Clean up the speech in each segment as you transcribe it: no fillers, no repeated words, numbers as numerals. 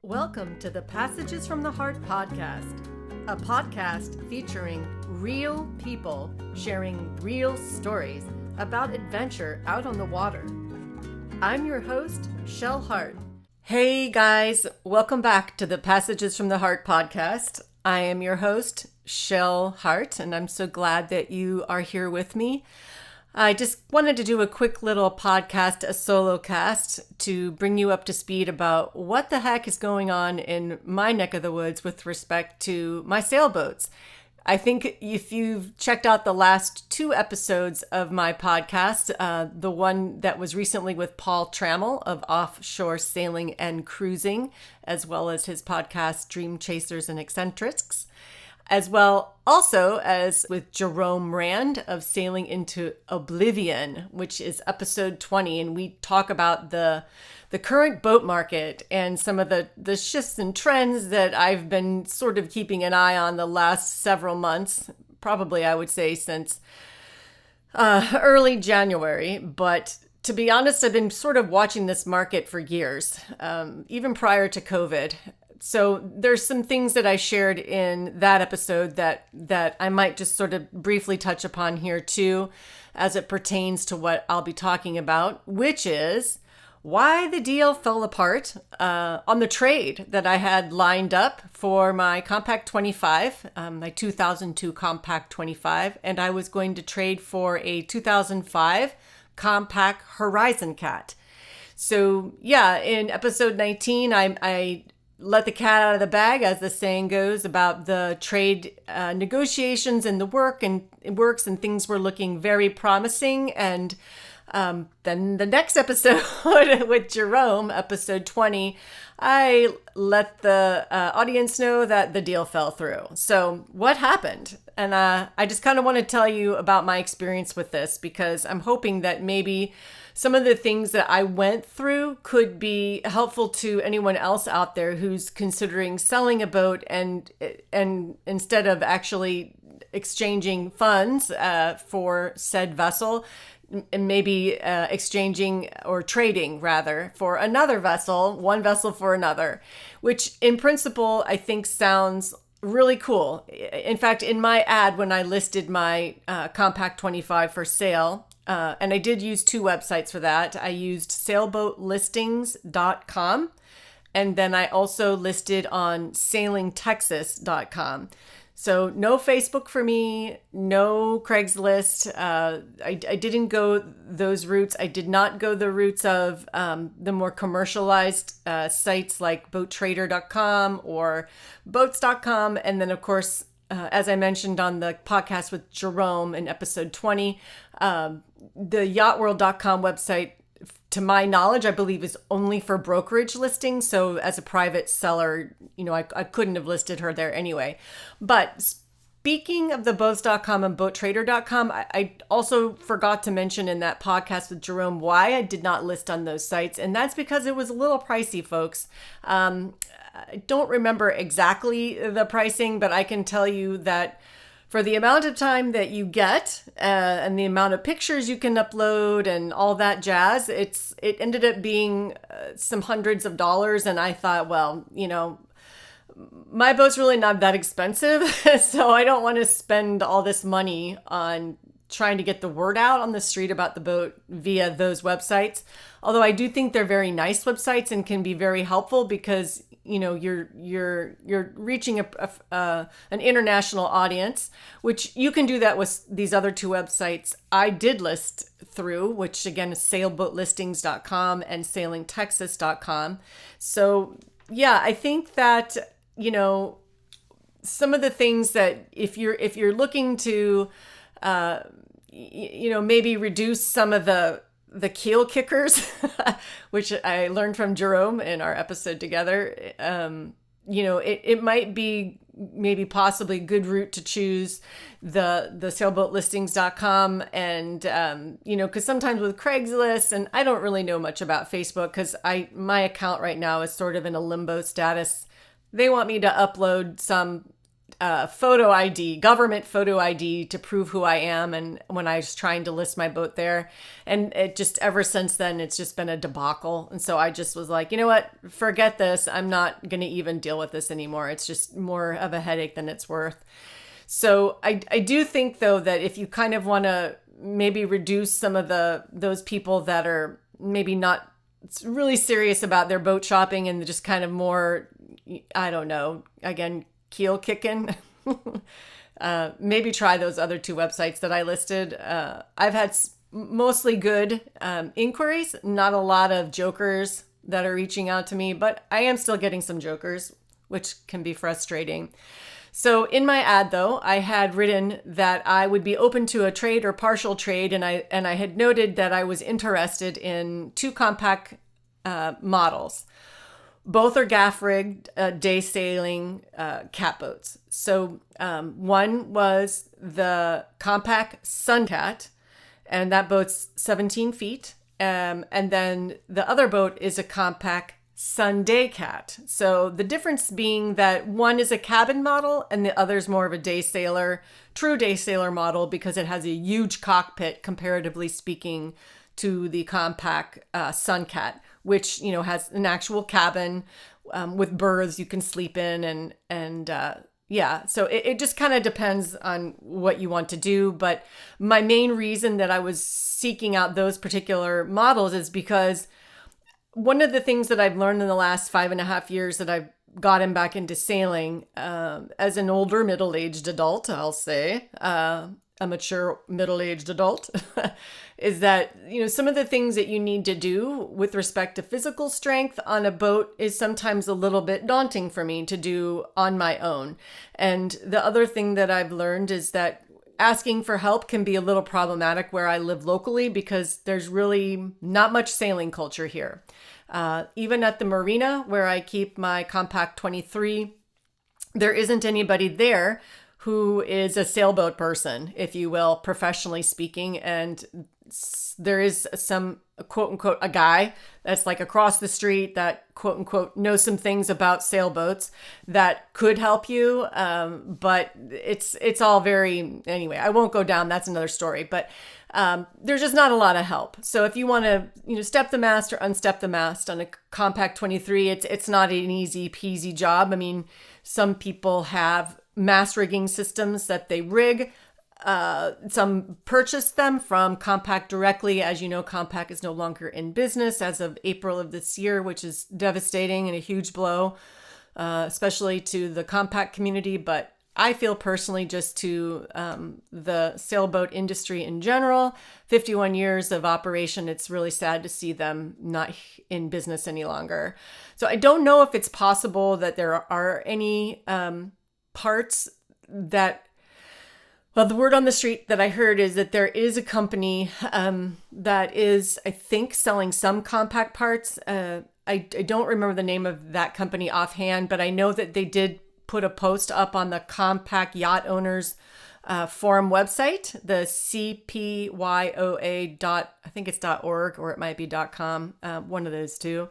Welcome to the Passages from the Heart podcast, a podcast featuring real people sharing real stories about adventure out on the water. I'm your host, Shell Hart. Hey guys, welcome back to the Passages from the Heart podcast. I am your host, Shell Hart, and I'm so glad that you are here with me. I just wanted to do a quick little podcast, a solo cast, to bring you up to speed about what the heck is going on in my neck of the woods with respect to my sailboats. I think if you've checked out the last two episodes of my podcast, the one that was recently with Paul Trammell of Offshore Sailing and Cruising, as well as his podcast, Dream Chasers and Eccentrics, as well also as with Jerome Rand of Sailing into Oblivion, which is episode 20. And we talk about the current boat market and some of the shifts and trends that I've been sort of keeping an eye on the last several months, probably I would say since early January. But to be honest, I've been sort of watching this market for years, even prior to COVID. So there's some things that I shared in that episode that I might just sort of briefly touch upon here too, as it pertains to what I'll be talking about, which is why the deal fell apart on the trade that I had lined up for my Compact 25, my 2002 Compact 25, and I was going to trade for a 2005 Compact Horizon Cat. So yeah, in episode 19, I let the cat out of the bag, as the saying goes, about the trade negotiations and the works, and things were looking very promising. And then the next episode with Jerome, episode 20, I let the audience know that the deal fell through. So what happened? And I just kind of want to tell you about my experience with this, because I'm hoping that maybe some of the things that I went through could be helpful to anyone else out there who's considering selling a boat and instead of actually exchanging funds for said vessel, maybe exchanging or trading rather for another vessel, one vessel for another, which in principle I think sounds really cool. In fact, in my ad when I listed my Compact 25 for sale, and I did use two websites for that. I used sailboatlistings.com, and then I also listed on sailingtexas.com. So no Facebook for me, no Craigslist. I didn't go those routes. I did not go the routes of the more commercialized sites like boattrader.com or boats.com. And then, of course, as I mentioned on the podcast with Jerome in episode 20, the yachtworld.com website, to my knowledge, I believe is only for brokerage listings. So as a private seller, I couldn't have listed her there anyway. But speaking of the boats.com and boattrader.com, I also forgot to mention in that podcast with Jerome why I did not list on those sites. And that's because it was a little pricey, folks. I don't remember exactly the pricing, but I can tell you that for the amount of time that you get and the amount of pictures you can upload and all that jazz, it ended up being some hundreds of dollars. And I thought, well, my boat's really not that expensive, so I don't want to spend all this money on trying to get the word out on the street about the boat via those websites. Although I do think they're very nice websites and can be very helpful because you're reaching an international audience, which you can do that with these other two websites I did list through, which again is sailboatlistings.com and sailingtexas.com. So yeah, I think that some of the things that if you're looking to maybe reduce some of the keel kickers, which I learned from Jerome in our episode together, it might be maybe possibly a good route to choose the sailboatlistings.com. And, because sometimes with Craigslist, and I don't really know much about Facebook because my account right now is sort of in a limbo status. They want me to upload some photo ID, government photo ID to prove who I am. And when I was trying to list my boat there, and it just ever since then, it's just been a debacle. And so I just was like, you know what, forget this. I'm not going to even deal with this anymore. It's just more of a headache than it's worth. So I do think though, that if you kind of want to maybe reduce some of those people that are maybe not really serious about their boat shopping and just kind of more, I don't know, again, keel kicking, maybe try those other two websites that I listed. I've had mostly good inquiries, not a lot of jokers that are reaching out to me, but I am still getting some jokers, which can be frustrating. So in my ad, though, I had written that I would be open to a trade or partial trade, and I had noted that I was interested in two compact models. Both are gaff rigged, day sailing catboats. So one was the compact Suncat, and that boat's 17 feet. And then the other boat is a compact Sunday Cat. So the difference being that one is a cabin model and the other is more of a day sailor, true day sailor model, because it has a huge cockpit, comparatively speaking, to the compact Suncat, which, you know, has an actual cabin with berths you can sleep in, and yeah. So it just kind of depends on what you want to do. But my main reason that I was seeking out those particular models is because one of the things that I've learned in the last 5.5 years that I've gotten back into sailing, as an older middle-aged adult, I'll say, a mature middle-aged adult, is that, you know, some of the things that you need to do with respect to physical strength on a boat is sometimes a little bit daunting for me to do on my own. And the other thing that I've learned is that asking for help can be a little problematic where I live locally, because there's really not much sailing culture here. Even at the marina where I keep my Compact 23, there isn't anybody there who is a sailboat person, if you will, professionally speaking. And there is some, quote unquote, a guy that's like across the street that, quote unquote, knows some things about sailboats that could help you. But it's all very, anyway, I won't go down. That's another story. But there's just not a lot of help. So if you want to, you know, step the mast or unstep the mast on a Compact 23, it's not an easy peasy job. I mean, some people have mast rigging systems that they rig. Some purchase them from Compact directly. As you know, Compact is no longer in business as of April of this year, which is devastating and a huge blow, especially to the Compact community. But I feel personally just to the sailboat industry in general, 51 years of operation, it's really sad to see them not in business any longer. So I don't know if it's possible that there are any parts that, well, the word on the street that I heard is that there is a company that is, I think, selling some compact parts. I don't remember the name of that company offhand, but I know that they did put a post up on the Compact Yacht Owners Forum website, the CPYOA I think it's .org, or it might be .com, one of those two.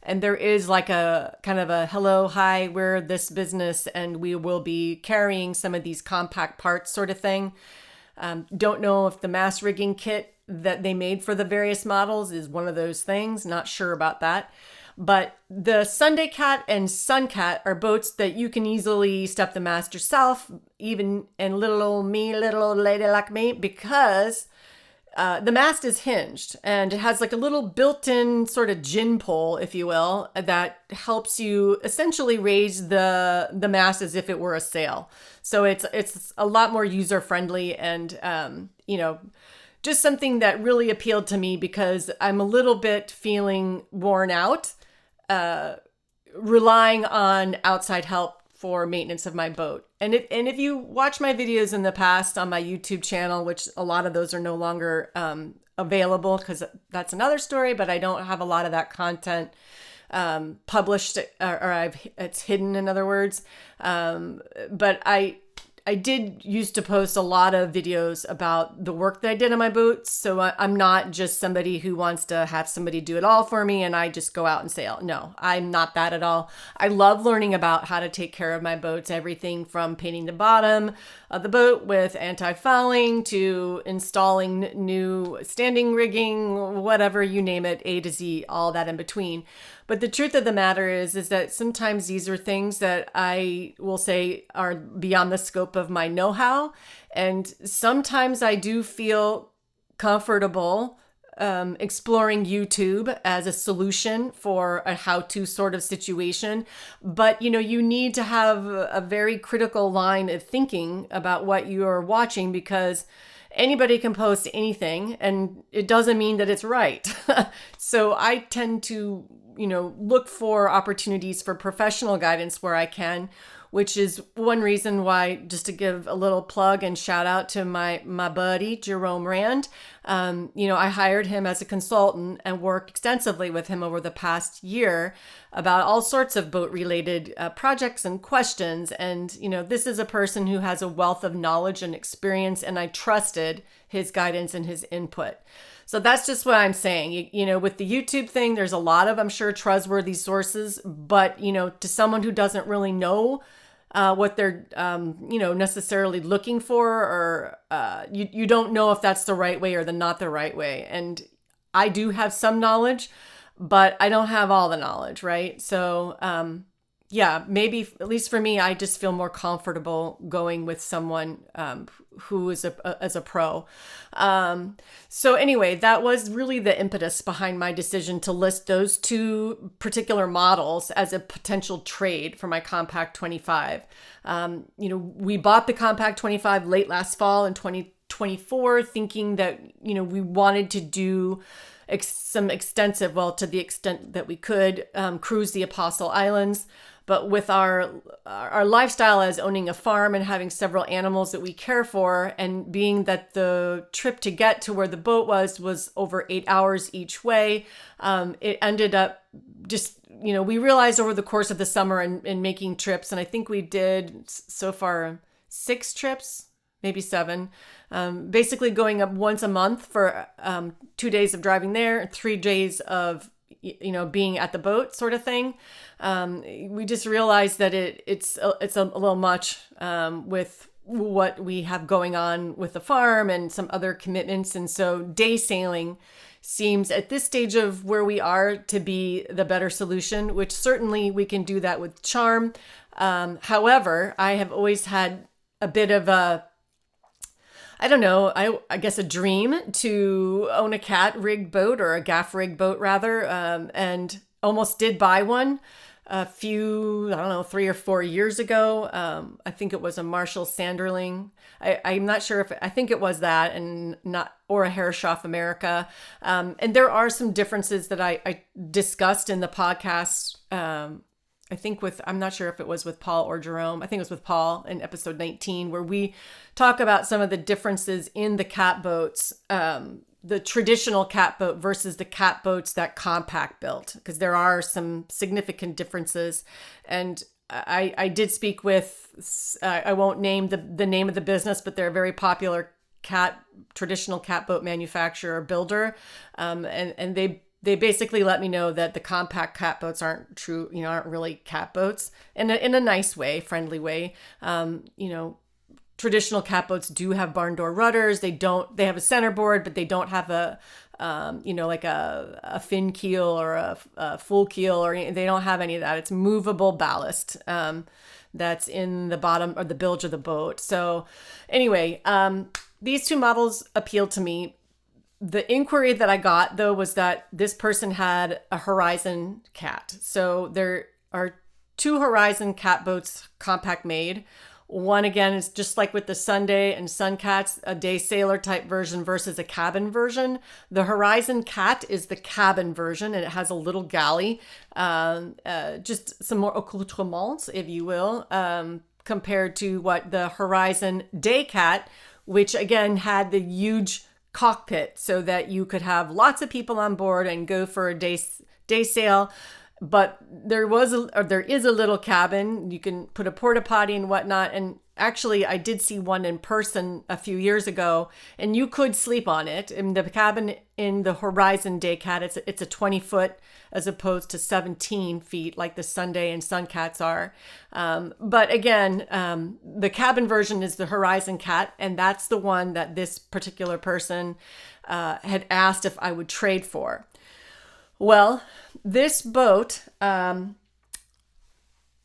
And there is like a kind of a hello, hi, we're this business and we will be carrying some of these compact parts sort of thing. Don't know if the mast rigging kit that they made for the various models is one of those things. Not sure about that. But the Sunday Cat and Suncat are boats that you can easily step the mast yourself, even in little old me, little old lady like me, because the mast is hinged and it has like a little built-in sort of gin pole, if you will, that helps you essentially raise the mast as if it were a sail. So it's a lot more user-friendly and, you know, just something that really appealed to me because I'm a little bit feeling worn out, relying on outside help for maintenance of my boat. And if you watch my videos in the past on my YouTube channel, which a lot of those are no longer available because that's another story, but I don't have a lot of that content published, or it's hidden, in other words. But I I did used to post a lot of videos about the work that I did on my boats. So I'm not just somebody who wants to have somebody do it all for me and I just go out and sail. No, I'm not that at all. I love learning about how to take care of my boats, everything from painting the bottom of the boat with anti-fouling to installing new standing rigging, whatever you name it, A to Z, all that in between. But the truth of the matter is that sometimes these are things that I will say are beyond the scope of my know-how. And sometimes I do feel comfortable exploring YouTube as a solution for a how-to sort of situation. But, you need to have a very critical line of thinking about what you're watching, because anybody can post anything and it doesn't mean that it's right. So I tend to, look for opportunities for professional guidance where I can, which is one reason why, just to give a little plug and shout out to my buddy, Jerome Rand. I hired him as a consultant and worked extensively with him over the past year about all sorts of boat related projects and questions. And, this is a person who has a wealth of knowledge and experience, and I trusted his guidance and his input. So that's just what I'm saying. With the YouTube thing, there's a lot of, I'm sure, trustworthy sources, but, to someone who doesn't really know what they're, necessarily looking for, or you don't know if that's the right way or not the right way. And I do have some knowledge, but I don't have all the knowledge, right? So, maybe at least for me, I just feel more comfortable going with someone who is as a pro. So anyway, that was really the impetus behind my decision to list those two particular models as a potential trade for my Compact 25. We bought the Compact 25 late last fall in 2024, thinking that, we wanted to do some extensive, to the extent that we could, cruise the Apostle Islands. But with our lifestyle as owning a farm and having several animals that we care for, and being that the trip to get to where the boat was over 8 hours each way, it ended up just, we realized over the course of the summer and making trips, and I think we did so far 6 trips, maybe 7, basically going up once a month for 2 days of driving there and 3 days of being at the boat sort of thing. We just realized that it's a little much with what we have going on with the farm and some other commitments. And so day sailing seems at this stage of where we are to be the better solution, which certainly we can do that with charm. However, I have always had a bit of I guess a dream to own a cat rigged boat, or a gaff rigged boat rather, and almost did buy one a few, 3 or 4 years ago. I think it was a Marshall Sanderling. I'm not sure I think it was that, and or a Herreshoff America. And there are some differences that I discussed in the podcast. I think I'm not sure if it was with Paul or Jerome. I think it was with Paul in episode 19, where we talk about some of the differences in the cat boats, the traditional cat boat versus the cat boats that Compact built, because there are some significant differences. And I did speak with, I won't name the name of the business, but they're a very popular traditional cat boat manufacturer, builder. And they basically let me know that the Compact cat boats aren't really cat boats in a nice way, friendly way. Traditional cat boats do have barn door rudders. They have a centerboard, but they don't have like a fin keel or a full keel, or they don't have any of that. It's movable ballast that's in the bottom or the bilge of the boat. So anyway, these two models appealed to me. The inquiry that I got, though, was that this person had a Horizon cat. So there are 2 Horizon cat boats Compact made. One, again, is just like with the Sunday and Sun Cats, a day sailor type version versus a cabin version. The Horizon cat is the cabin version, and it has a little galley, just some more accoutrements, if you will, compared to what the Horizon day cat, which again had the huge cockpit so that you could have lots of people on board and go for a day sail. But there is a little cabin. You can put a porta potty and whatnot. And actually, I did see one in person a few years ago, and you could sleep on it. In the cabin in the Horizon Day Cat, it's a 20-foot as opposed to 17 feet like the Sunday and Sun Cats are. But again, the cabin version is the Horizon Cat, and that's the one that this particular person had asked if I would trade for. Well, this boat, so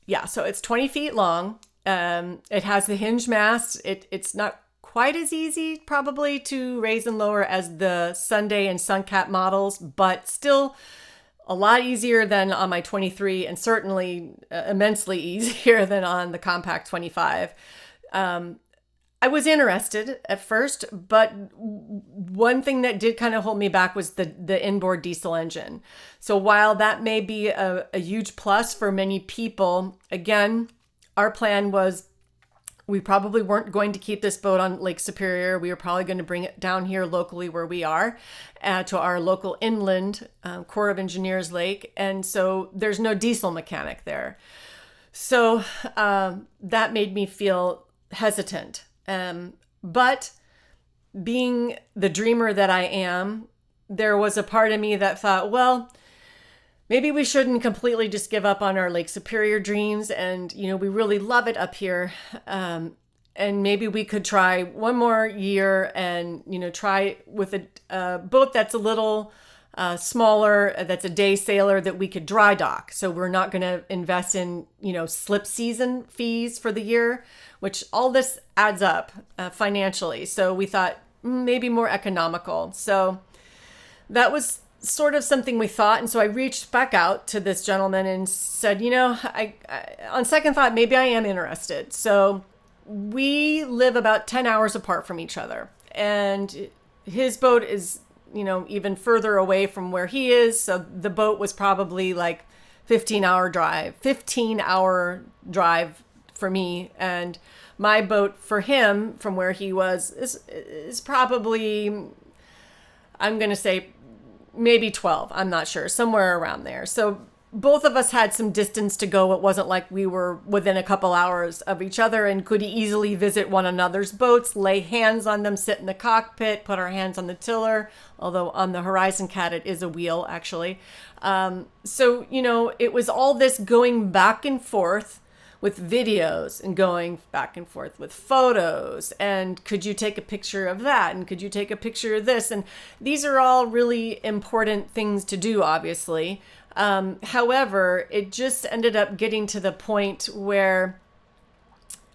it's 20 feet long. It has the hinge mast. It's not quite as easy probably to raise and lower as the Sunday and Suncat models, but still a lot easier than on my 23 and certainly immensely easier than on the compact 25. I was interested at first, but one thing that did kind of hold me back was the inboard diesel engine. So while that may be a huge plus for many people, again, our plan was we probably weren't going to keep this boat on Lake Superior. We were probably going to bring it down here locally where we are, to our local inland Corps of Engineers lake. And so there's no diesel mechanic there. So that made me feel hesitant. But being the dreamer that I am, there was a part of me that thought, well, maybe we shouldn't completely just give up on our Lake Superior dreams. And, we really love it up here. And maybe we could try one more year and, try with a boat that's a little smaller, that's a day sailor that we could dry dock. So we're not going to invest in, slip season fees for the year, which all this adds up financially. So we thought maybe more economical. So that was sort of something we thought. And so I reached back out to this gentleman and said, I on second thought, maybe I am interested. So we live about 10 hours apart from each other. And his boat is, even further away from where he is. So the boat was probably like 15-hour drive for me. And my boat for him from where he was is probably, I'm going to say, maybe 12. I'm not sure, somewhere around there. So both of us had some distance to go. It wasn't like we were within a couple hours of each other and could easily visit one another's boats, lay hands on them, sit in the cockpit, put our hands on the tiller. Although on the Horizon Cat, it is a wheel actually. So, it was all this going back and forth with videos and going back and forth with photos. And could you take a picture of that? And could you take a picture of this? And these are all really important things to do, obviously. However, it just ended up getting to the point where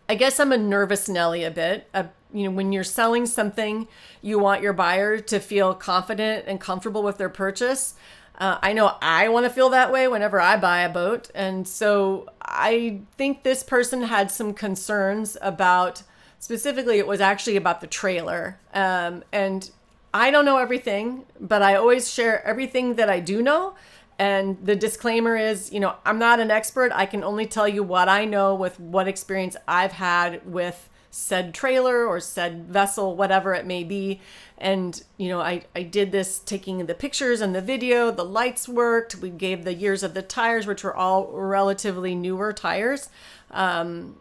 I guess I'm a nervous Nelly a bit. When you're selling something, you want your buyer to feel confident and comfortable with their purchase. I know I want to feel that way whenever I buy a boat. And so I think this person had some concerns about, specifically, it was actually about the trailer. And I don't know everything, but I always share everything that I do know. And the disclaimer is, I'm not an expert. I can only tell you what I know with what experience I've had with said trailer or said vessel, whatever it may be. And, I did this taking the pictures and the video, the lights worked. We gave the years of the tires, which were all relatively newer tires. And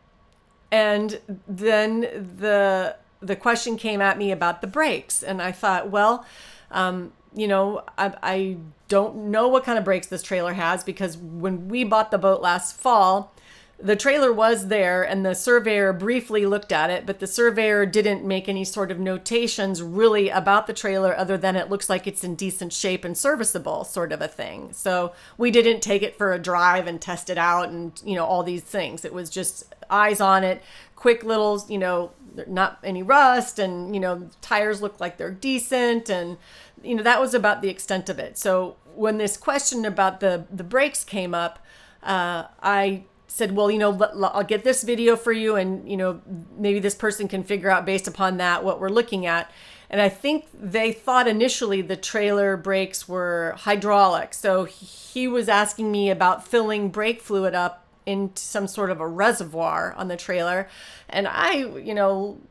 then the question came at me about the brakes. And I thought, well, I don't know what kind of brakes this trailer has, because when we bought the boat last fall, the trailer was there and the surveyor briefly looked at it, but the surveyor didn't make any sort of notations really about the trailer other than it looks like it's in decent shape and serviceable, sort of a thing. So we didn't take it for a drive and test it out and, all these things. It was just eyes on it, quick little, not any rust, and, tires look like they're decent. And, that was about the extent of it. So when this question about the brakes came up, I said, well, I'll get this video for you, and, maybe this person can figure out based upon that what we're looking at. And I think they thought initially the trailer brakes were hydraulic. So he was asking me about filling brake fluid up into some sort of a reservoir on the trailer. And I,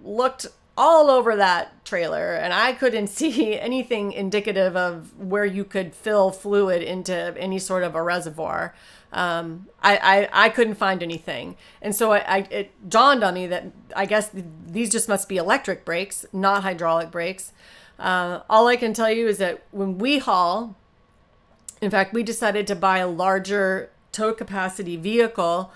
looked all over that trailer, and I couldn't see anything indicative of where you could fill fluid into any sort of a reservoir. I couldn't find anything. And so it dawned on me that I guess these just must be electric brakes, not hydraulic brakes. All I can tell you is that when we haul, in fact, we decided to buy a larger tow capacity vehicle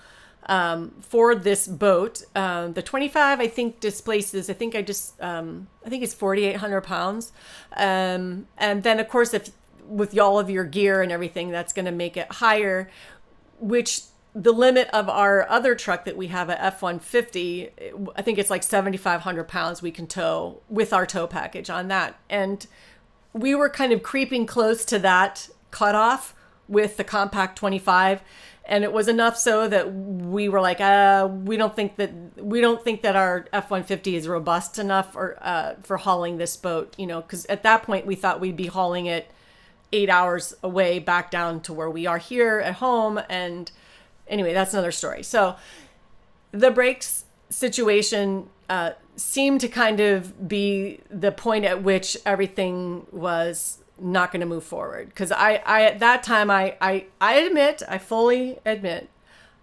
for this boat. The 25, I think, displaces, I think it's 4,800 pounds. And then, of course, if with all of your gear and everything, that's going to make it higher, which the limit of our other truck that we have, a F-150, I think it's like 7,500 pounds we can tow with our tow package on that. And we were kind of creeping close to that cutoff with the compact 25. And it was enough so that we were like, we don't think that our F-150 is robust enough for hauling this boat, because at that point we thought we'd be hauling it 8 hours away back down to where we are here at home. And anyway, that's another story. So the brakes situation seemed to kind of be the point at which everything was not going to move forward. Because I at that time, I fully admit,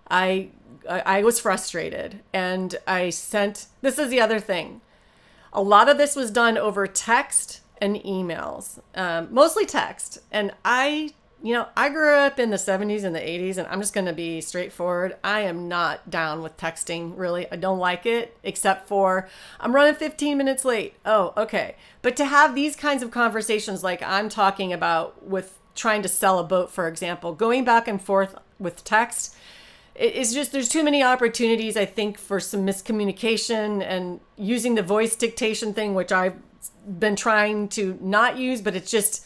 I was frustrated, and this is the other thing. A lot of this was done over text and emails, mostly text. And I grew up in the 70s and the 80s, and I'm just going to be straightforward. I am not down with texting, really. I don't like it, except for I'm running 15 minutes late. Oh, okay. But to have these kinds of conversations like I'm talking about with trying to sell a boat, for example, going back and forth with text, it's just, there's too many opportunities, I think, for some miscommunication and using the voice dictation thing, which I've been trying to not use, but it's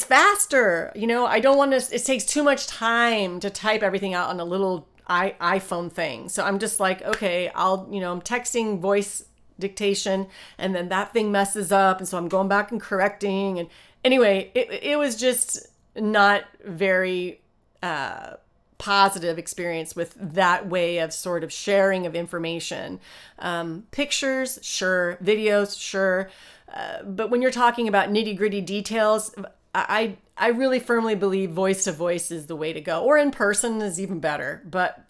faster. I don't want to, it takes too much time to type everything out on a little iPhone thing. So I'm just like, okay, I'm texting voice dictation, and then that thing messes up. And so I'm going back and correcting. And anyway, it was just not very, positive experience with that way of sort of sharing of information. Pictures, sure. Videos, sure. But when you're talking about nitty gritty details, I really firmly believe voice to voice is the way to go, or in person is even better. But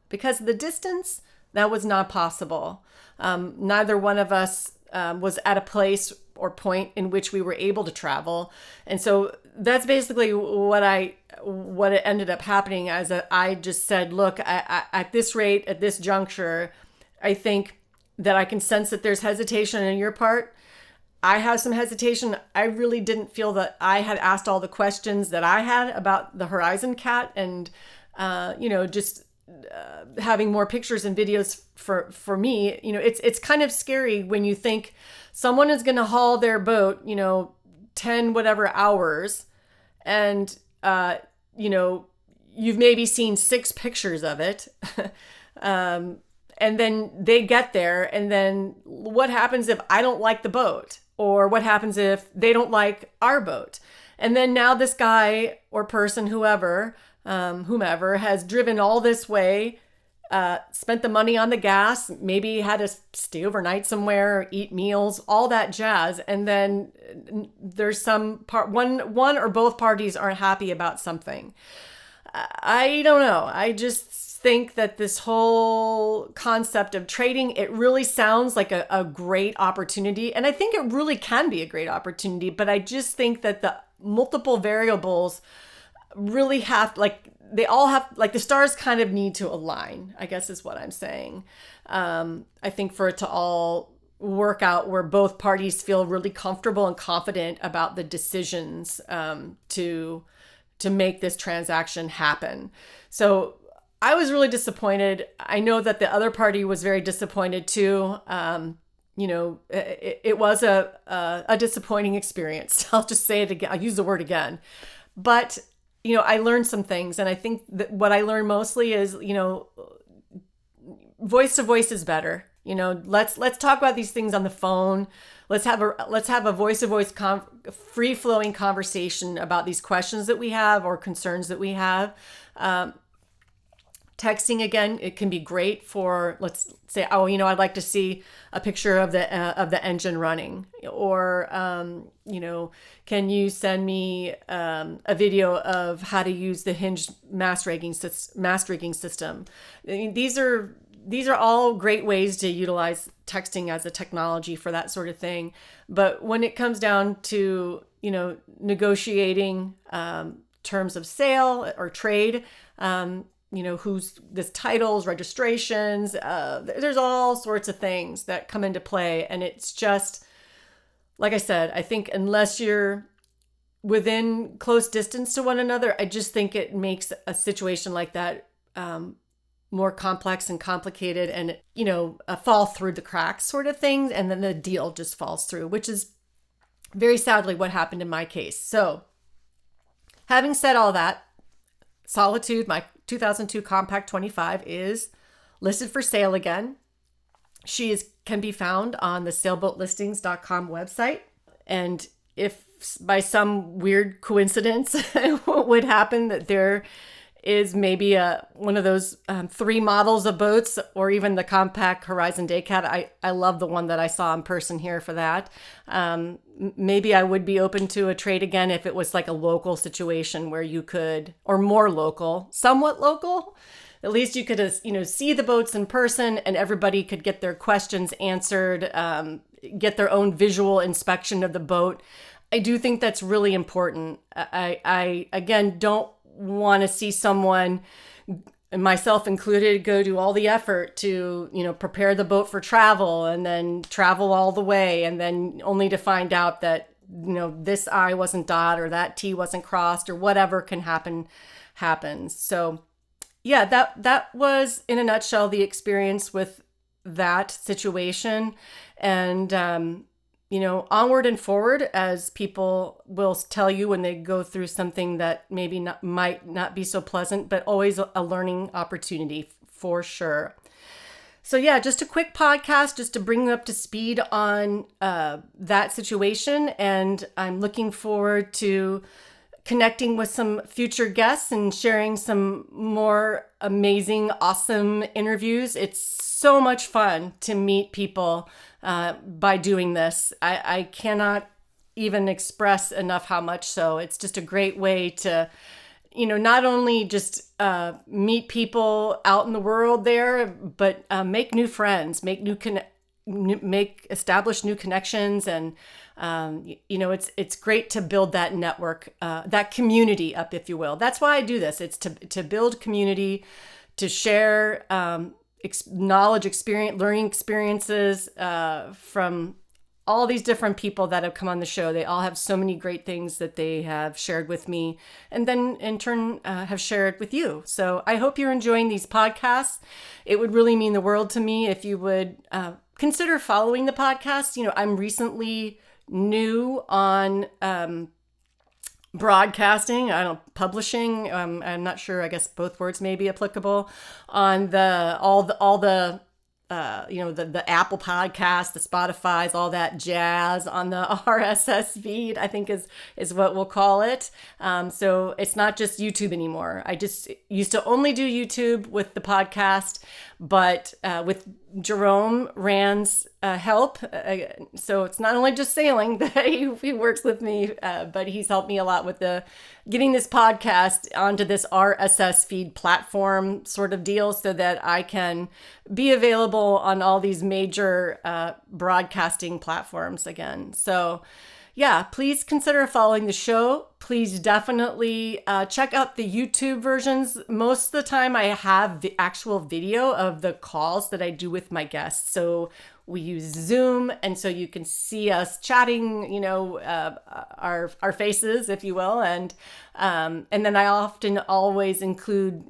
because of the distance, that was not possible. Neither one of us was at a place or point in which we were able to travel. And so that's basically what it ended up happening. I just said, look, at this rate, at this juncture, I think that I can sense that there's hesitation on your part. I have some hesitation. I really didn't feel that I had asked all the questions that I had about the Horizon Cat, and just having more pictures and videos for me. It's kind of scary when you think someone is going to haul their boat 10 whatever hours, and you've maybe seen 6 pictures of it. And then they get there, and then what happens if I don't like the boat? Or what happens if they don't like our boat? And then now this guy or person, whomever, has driven all this way, spent the money on the gas, maybe had to stay overnight somewhere, eat meals, all that jazz. And then there's one or both parties aren't happy about something. I don't know. I just think that this whole concept of trading, it really sounds like a great opportunity. And I think it really can be a great opportunity, but I just think that the multiple variables really the stars kind of need to align, I guess is what I'm saying. I think for it to all work out where both parties feel really comfortable and confident about the decisions to make this transaction happen. So I was really disappointed. I know that the other party was very disappointed too. It was a disappointing experience. I'll just say it again. I'll use the word again. But, I learned some things. And I think that what I learned mostly is, voice to voice is better. Let's talk about these things on the phone. Let's have a voice to voice free flowing conversation about these questions that we have or concerns that we have. Texting, again, it can be great for, let's say, I'd like to see a picture of the engine running, or can you send me a video of how to use the hinge mast rigging system? I mean, these are all great ways to utilize texting as a technology for that sort of thing. But when it comes down to negotiating terms of sale or trade, who's this titles, registrations, there's all sorts of things that come into play. And it's just, like I said, I think unless you're within close distance to one another, I just think it makes a situation like that more complex and complicated, and, fall through the cracks sort of thing. And then the deal just falls through, which is very sadly what happened in my case. So having said all that, Solitude, my 2002 Compact 25, is listed for sale again. She can be found on the sailboatlistings.com website. And if by some weird coincidence what would happen that there is maybe one of those 3 models of boats, or even the Compact Horizon Daycat. I love the one that I saw in person here for that. Maybe I would be open to a trade again if it was like a local situation where you could, or more local, somewhat local. At least you could, see the boats in person, and everybody could get their questions answered, get their own visual inspection of the boat. I do think that's really important. I again, don't want to see someone, myself included, go to all the effort to, prepare the boat for travel, and then travel all the way, and then only to find out that, this I wasn't dotted, or that T wasn't crossed, or whatever can happen happens. So yeah, that was in a nutshell the experience with that situation. And onward and forward, as people will tell you when they go through something that maybe might not be so pleasant, but always a learning opportunity for sure. So yeah, just a quick podcast just to bring you up to speed on that situation. And I'm looking forward to connecting with some future guests and sharing some more amazing, awesome interviews. It's so much fun to meet people by doing this. I cannot even express enough how much so. It's just a great way to, not only just meet people out in the world there, but make new friends, establish new connections. And, it's great to build that network, that community up, if you will. That's why I do this. It's to build community, to share knowledge, experience, learning experiences from all these different people that have come on the show. They all have so many great things that they have shared with me, and then in turn have shared with you. So I hope you're enjoying these podcasts. It would really mean the world to me if you would consider following the podcast. I'm recently new on broadcasting, publishing. I'm not sure. I guess both words may be applicable on all the Apple Podcasts, the Spotify's, all that jazz on the RSS feed, I think is what we'll call it. So it's not just YouTube anymore. I just used to only do YouTube with the podcast, but with Jerome Rand's help, so it's not only just sailing that he works with me, but he's helped me a lot with getting this podcast onto this RSS feed platform sort of deal, so that I can be available on all these major broadcasting platforms again. So yeah, please consider following the show. Please definitely check out the YouTube versions. Most of the time I have the actual video of the calls that I do with my guests. So we use Zoom, and so you can see us chatting, our faces, if you will, and then I often always include,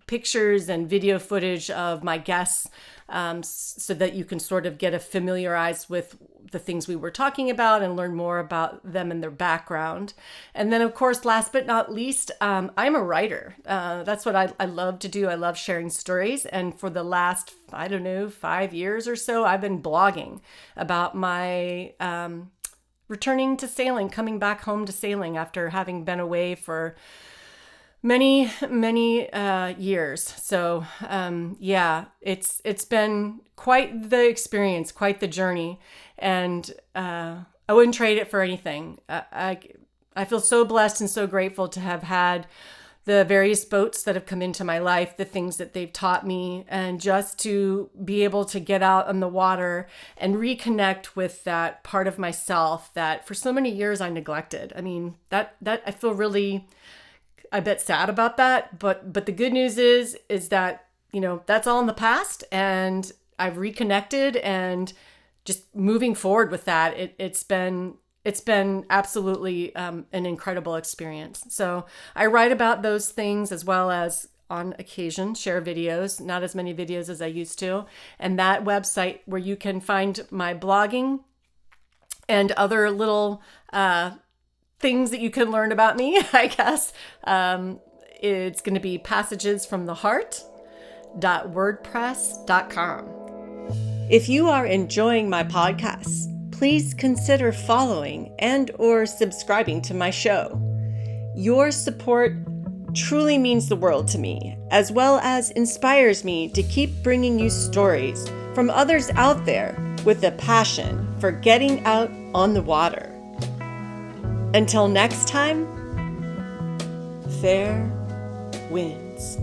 pictures and video footage of my guests, so that you can sort of get familiarized with the things we were talking about and learn more about them and their background. And then, of course, last but not least, I'm a writer. That's what I love to do. I love sharing stories. And for the last, 5 years or so, I've been blogging about my returning to sailing, coming back home to sailing after having been away for many years. So it's been quite the experience, quite the journey, and I wouldn't trade it for anything. I feel so blessed and so grateful to have had the various boats that have come into my life, the things that they've taught me, and just to be able to get out on the water and reconnect with that part of myself that for so many years I neglected. I mean, that I feel really a bit sad about that, but the good news is that, that's all in the past, and I've reconnected and just moving forward with that. It's been absolutely an incredible experience. So I write about those things, as well as on occasion share videos, not as many videos as I used to. And that website where you can find my blogging and other little things that you can learn about me, I guess, it's going to be passagesfromtheheart.wordpress.com. If you are enjoying my podcasts, please consider following and or subscribing to my show. Your support truly means the world to me, as well as inspires me to keep bringing you stories from others out there with a passion for getting out on the water. Until next time, fair winds.